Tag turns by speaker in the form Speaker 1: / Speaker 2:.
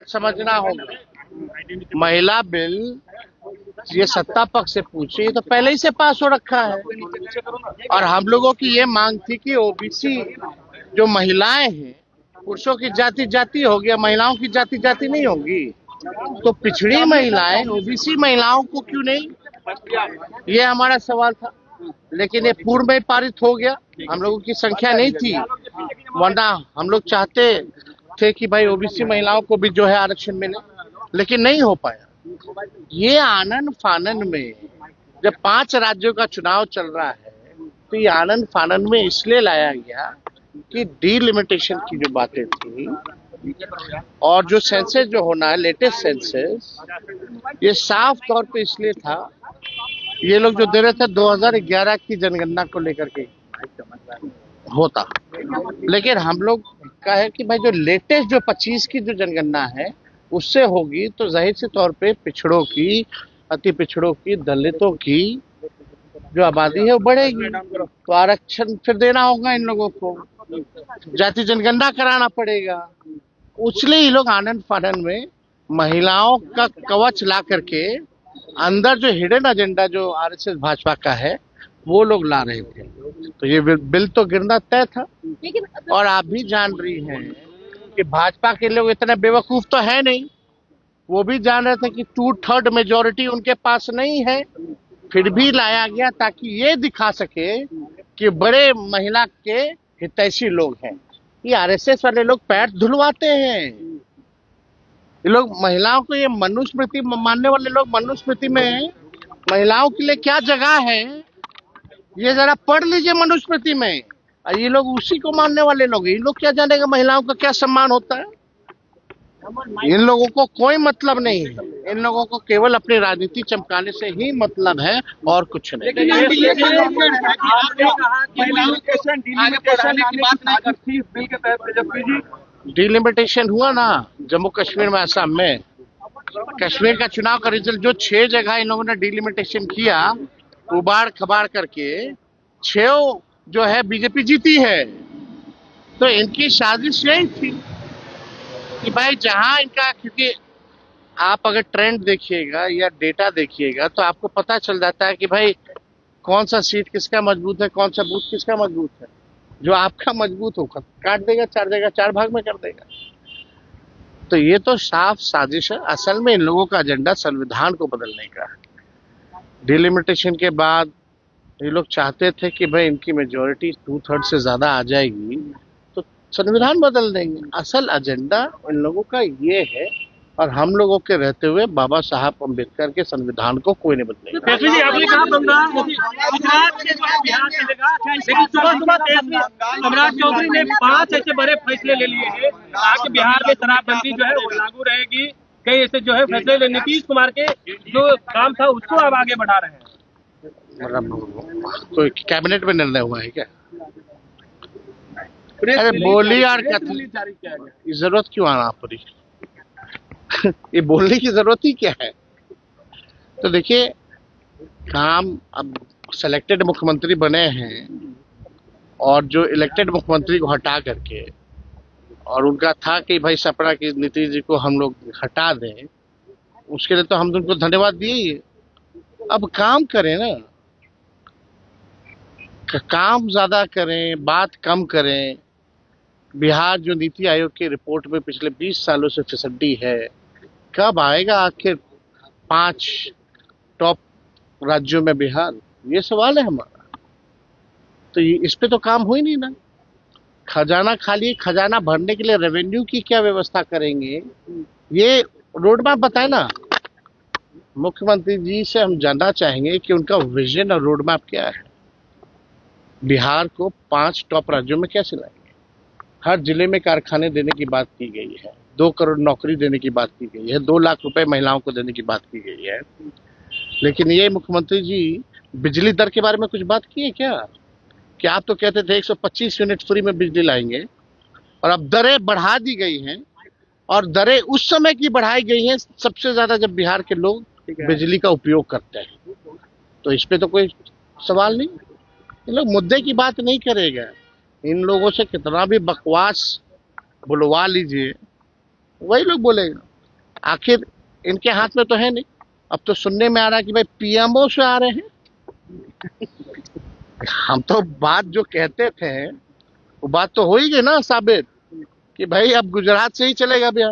Speaker 1: समझना होगा। महिला बिल ये सत्ता पक्ष से पूछे, ये तो पहले ही से पास हो रखा है। और हम लोगों की ये मांग थी कि ओबीसी जो महिलाएं हैं, पुरुषों की जाति जाति हो गया, महिलाओं की जाति जाति नहीं होगी। तो पिछड़ी महिलाएं ओबीसी महिलाओं को क्यों नहीं, ये हमारा सवाल था। लेकिन ये पूर्व में पारित हो गया, हम लोगों की संख्या नहीं थी, वरना हम लोग चाहते थे कि भाई ओबीसी महिलाओं को भी जो है आरक्षण मिले, लेकिन नहीं हो पाया। ये आनन फानन में जब 5 राज्यों का चुनाव चल रहा है, तो ये आनन फानन में इसलिए लाया गया कि डीलिमिटेशन की जो बातें थी और जो सेंसस जो होना है, लेटेस्ट सेंसस, ये साफ तौर पे इसलिए था, ये लोग जो दे रहे थे 2011 की जनगणना को लेकर के होता, लेकिन हम लोग का है कि भाई जो लेटेस्ट जो 25 की जो जनगणना है उससे होगी, तो जाहिर से तौर पे पिछड़ों की, अति पिछड़ों की, दलितों की जो आबादी है वो बढ़ेगी। तो आरक्षण फिर देना होगा इन लोगों को, जाति जनगणना कराना पड़ेगा। इसलिए ये लोग आनंद फानन में महिलाओं का कवच ला करके अंदर जो हिडन एजेंडा जो आरएसएस भाजपा का है वो लोग ला रहे थे। तो ये बिल तो गिरना तय था। और आप भी जान रही हैं कि भाजपा के लोग इतने बेवकूफ तो है नहीं, वो भी जान रहे थे कि 2/3 मेजोरिटी उनके पास नहीं है, फिर भी लाया गया ताकि ये दिखा सके कि बड़े महिला के हितैषी लोग हैं। ये आरएसएस वाले लोग पैर धुलवाते हैं, ये लोग महिलाओं को, ये मनुस्मृति मानने वाले लोग मनुस्मृति में महिलाओं के लिए क्या जगह है ये जरा पढ़ लीजिए मनुस्मृति में। और ये लोग उसी को मानने वाले लोग, इन लोग क्या जानेगा महिलाओं का क्या सम्मान होता है। इन लोगों को कोई मतलब नहीं है, इन लोगों को केवल अपनी राजनीति चमकाने से ही मतलब है और कुछ नहीं। डिलिमिटेशन हुआ ना जम्मू कश्मीर में, असम में, कश्मीर का चुनाव का रिजल्ट जो 6 जगह इन लोगों ने डिलिमिटेशन किया, उबाड़ खबाड़ करके 6 जो है बीजेपी जीती है। तो इनकी साजिश यही थी कि भाई जहां इनका, क्योंकि आप अगर ट्रेंड देखिएगा या डेटा देखिएगा तो आपको पता चल जाता है कि भाई कौन सा सीट किसका मजबूत है, कौन सा बूथ किसका मजबूत है। जो आपका मजबूत होगा काट देगा, 4 जगह 4 भाग में कर देगा। तो ये तो साफ साजिश है। असल में इन लोगों का एजेंडा संविधान को बदलने का है। डिलिमिटेशन के बाद ये लोग चाहते थे कि भाई इनकी मेजोरिटी 2/3 से ज्यादा आ जाएगी तो संविधान बदल देंगे। असल एजेंडा इन लोगों का ये है, और हम लोगों के रहते हुए बाबा साहब अम्बेडकर के संविधान को कोई नहीं बदलेगा।
Speaker 2: आपने कहा गुजरात से जो है बिहार चलेगा, लेकिन सुबह सम्राट चौधरी ने 5 ऐसे बड़े फैसले ले लिए हैं। आज बिहार में शराबबंदी जो है वो लागू रहेगी, कई ऐसे जो है फैसले ले, नीतीश कुमार के जो काम था उसको अब आगे बढ़ा रहे हैं।
Speaker 1: मतलब कोई कैबिनेट में निर्णय हुआ है क्या? अरे बोली यार, जरूरत क्यों आना पूरी ये बोलने की जरूरत ही क्या है? तो देखिए, काम अब सिलेक्टेड मुख्यमंत्री बने हैं और जो इलेक्टेड मुख्यमंत्री को हटा करके, और उनका था कि भाई सपना की नीतीश जी को हम लोग हटा दें, उसके लिए तो हम उनको धन्यवाद दिए ही। अब काम करें ना, काम ज्यादा करें, बात कम करें। बिहार जो नीति आयोग की रिपोर्ट में पिछले 20 सालों से फिसड्डी है, कब आएगा आखिर 5 टॉप राज्यों में बिहार? ये सवाल है हमारा। तो इस पे तो काम हो ही नहीं ना। खजाना खाली, खजाना भरने के लिए रेवेन्यू की क्या व्यवस्था करेंगे, ये रोड मैप बताए ना। मुख्यमंत्री जी से हम जानना चाहेंगे कि उनका विजन और रोड मैप क्या है। बिहार को 5 टॉप राज्यों में कैसे लाएंगे? हर जिले में कारखाने देने की बात की गई है, 2 करोड़ नौकरी देने की बात की गई है, 2 लाख रुपए महिलाओं को देने की बात की गई है। लेकिन ये मुख्यमंत्री जी बिजली दर के बारे में कुछ बात की है क्या? कि आप तो कहते थे 125 यूनिट फ्री में बिजली लाएंगे, और अब दरें बढ़ा दी गई हैं, और दरें उस समय की बढ़ाई गई हैं सबसे ज्यादा जब बिहार के लोग बिजली का उपयोग करते हैं। तो इस पे तो कोई सवाल नहीं। ये लोग मुद्दे की बात नहीं करेगा। इन लोगों से कितना भी बकवास बुलवा लीजिए, वही लोग बोलेगा। आखिर इनके हाथ में तो है नहीं। अब तो सुनने में आ रहा है कि भाई पीएमओ से आ रहे हैं। हम तो बात जो कहते थे वो बात तो हो ही गई ना साबित कि भाई अब गुजरात से ही चलेगा बिहार।